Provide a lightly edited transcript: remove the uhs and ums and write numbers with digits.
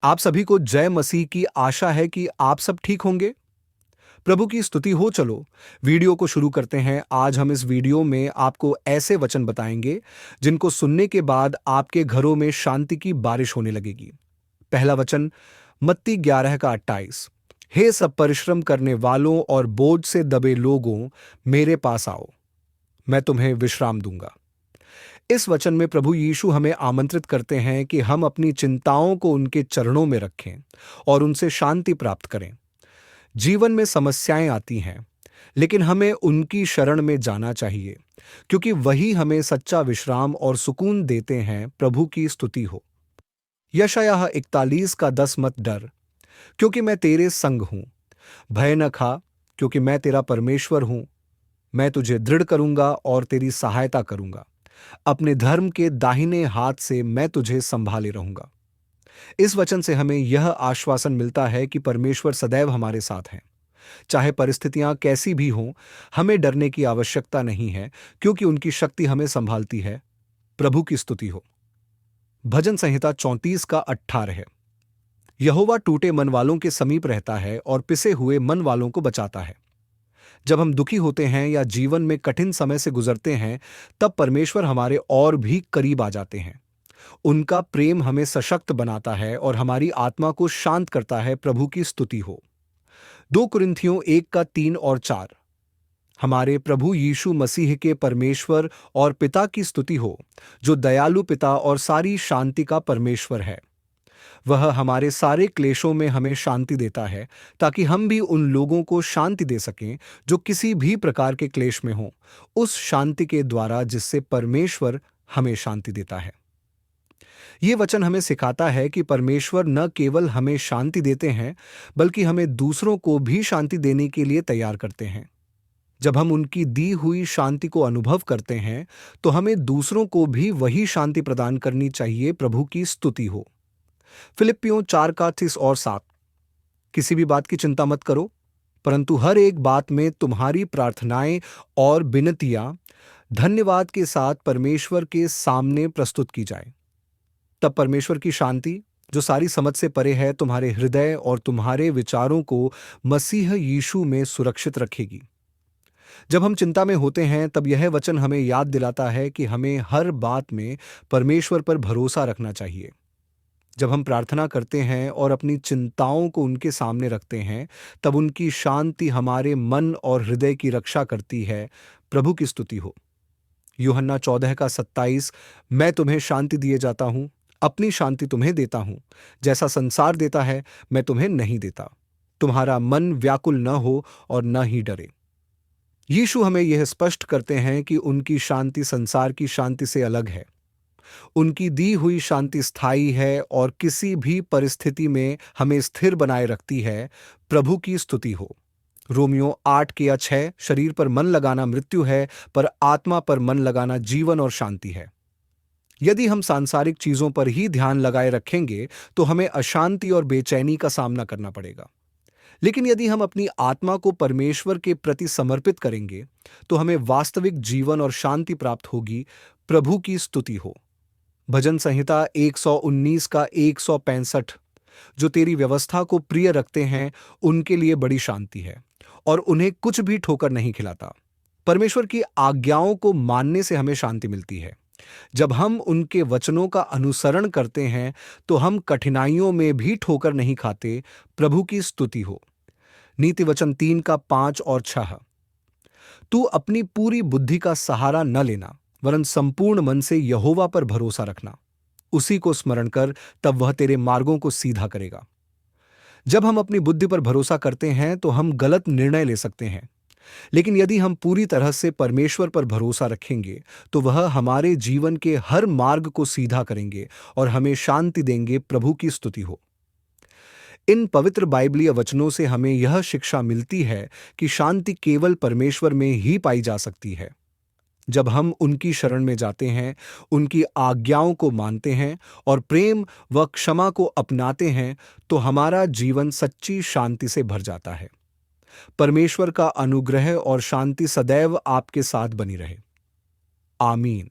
आप सभी को जय मसीह की आशा है कि आप सब ठीक होंगे। प्रभु की स्तुति हो। चलो वीडियो को शुरू करते हैं। आज हम इस वीडियो में आपको ऐसे वचन बताएंगे जिनको सुनने के बाद आपके घरों में शांति की बारिश होने लगेगी। पहला वचन मत्ती 11 का 28। हे सब परिश्रम करने वालों और बोझ से दबे लोगों, मेरे पास आओ, मैं तुम्हें विश्राम दूंगा। इस वचन में प्रभु यीशु हमें आमंत्रित करते हैं कि हम अपनी चिंताओं को उनके चरणों में रखें और उनसे शांति प्राप्त करें। जीवन में समस्याएं आती हैं, लेकिन हमें उनकी शरण में जाना चाहिए, क्योंकि वही हमें सच्चा विश्राम और सुकून देते हैं। प्रभु की स्तुति हो। यशायाह 41 का 10। मत डर, क्योंकि मैं तेरे संग हूं। भय न खा, क्योंकि मैं तेरा परमेश्वर हूं। मैं तुझे दृढ़ करूंगा और तेरी सहायता करूंगा। अपने धर्म के दाहिने हाथ से मैं तुझे संभाले रहूंगा। इस वचन से हमें यह आश्वासन मिलता है कि परमेश्वर सदैव हमारे साथ हैं। चाहे परिस्थितियां कैसी भी हों, हमें डरने की आवश्यकता नहीं है, क्योंकि उनकी शक्ति हमें संभालती है। प्रभु की स्तुति हो। भजन संहिता 34 का 18 है। यहोवा टूटे मन वालों के समीप रहता है और पिसे हुए मन वालों को बचाता है। जब हम दुखी होते हैं या जीवन में कठिन समय से गुजरते हैं, तब परमेश्वर हमारे और भी करीब आ जाते हैं। उनका प्रेम हमें सशक्त बनाता है और हमारी आत्मा को शांत करता है। प्रभु की स्तुति हो। 2 कुरिन्थियों 1 का 3 और 4। हमारे प्रभु यीशु मसीह के परमेश्वर और पिता की स्तुति हो, जो दयालु पिता और सारी शांति का परमेश्वर है। वह हमारे सारे क्लेशों में हमें शांति देता है, ताकि हम भी उन लोगों को शांति दे सकें जो किसी भी प्रकार के क्लेश में हों, उस शांति के द्वारा जिससे परमेश्वर हमें शांति देता है। ये वचन हमें सिखाता है कि परमेश्वर न केवल हमें शांति देते हैं, बल्कि हमें दूसरों को भी शांति देने के लिए तैयार करते हैं। जब हम उनकी दी हुई शांति को अनुभव करते हैं, तो हमें दूसरों को भी वही शांति प्रदान करनी चाहिए। प्रभु की स्तुति हो। फिलिप्पियों 4 का 6 और 7। किसी भी बात की चिंता मत करो, परंतु हर एक बात में तुम्हारी प्रार्थनाएं और विनतियां धन्यवाद के साथ परमेश्वर के सामने प्रस्तुत की जाए। तब परमेश्वर की शांति, जो सारी समझ से परे है, तुम्हारे हृदय और तुम्हारे विचारों को मसीह यीशु में सुरक्षित रखेगी। जब हम चिंता में होते हैं, तब यह वचन हमें याद दिलाता है कि हमें हर बात में परमेश्वर पर भरोसा रखना चाहिए। जब हम प्रार्थना करते हैं और अपनी चिंताओं को उनके सामने रखते हैं, तब उनकी शांति हमारे मन और हृदय की रक्षा करती है। प्रभु की स्तुति हो। यूहन्ना 14 का 27। मैं तुम्हें शांति दिए जाता हूं, अपनी शांति तुम्हें देता हूं। जैसा संसार देता है, मैं तुम्हें नहीं देता। तुम्हारा मन व्याकुल न हो और न ही डरे। यीशु हमें यह स्पष्ट करते हैं कि उनकी शांति संसार की शांति से अलग है। उनकी दी हुई शांति स्थायी है और किसी भी परिस्थिति में हमें स्थिर बनाए रखती है। प्रभु की स्तुति हो। रोमियो 8 के 6। शरीर पर मन लगाना मृत्यु है, पर आत्मा पर मन लगाना जीवन और शांति है। यदि हम सांसारिक चीजों पर ही ध्यान लगाए रखेंगे, तो हमें अशांति और बेचैनी का सामना करना पड़ेगा। लेकिन यदि हम अपनी आत्मा को परमेश्वर के प्रति समर्पित करेंगे, तो हमें वास्तविक जीवन और शांति प्राप्त होगी। प्रभु की स्तुति हो। भजन संहिता 119 का 165। जो तेरी व्यवस्था को प्रिय रखते हैं, उनके लिए बड़ी शांति है और उन्हें कुछ भी ठोकर नहीं खिलाता। परमेश्वर की आज्ञाओं को मानने से हमें शांति मिलती है। जब हम उनके वचनों का अनुसरण करते हैं, तो हम कठिनाइयों में भी ठोकर नहीं खाते। प्रभु की स्तुति हो। नीति वचन 3 का 5 और 6। तू अपनी पूरी बुद्धि का सहारा न लेना, वरन संपूर्ण मन से यहोवा पर भरोसा रखना। उसी को स्मरण कर, तब वह तेरे मार्गों को सीधा करेगा। जब हम अपनी बुद्धि पर भरोसा करते हैं, तो हम गलत निर्णय ले सकते हैं। लेकिन यदि हम पूरी तरह से परमेश्वर पर भरोसा रखेंगे, तो वह हमारे जीवन के हर मार्ग को सीधा करेंगे और हमें शांति देंगे। प्रभु की स्तुति हो। इन पवित्र बाइबलीय वचनों से हमें यह शिक्षा मिलती है कि शांति केवल परमेश्वर में ही पाई जा सकती है। जब हम उनकी शरण में जाते हैं, उनकी आज्ञाओं को मानते हैं और प्रेम व क्षमा को अपनाते हैं, तो हमारा जीवन सच्ची शांति से भर जाता है। परमेश्वर का अनुग्रह और शांति सदैव आपके साथ बनी रहे। आमीन।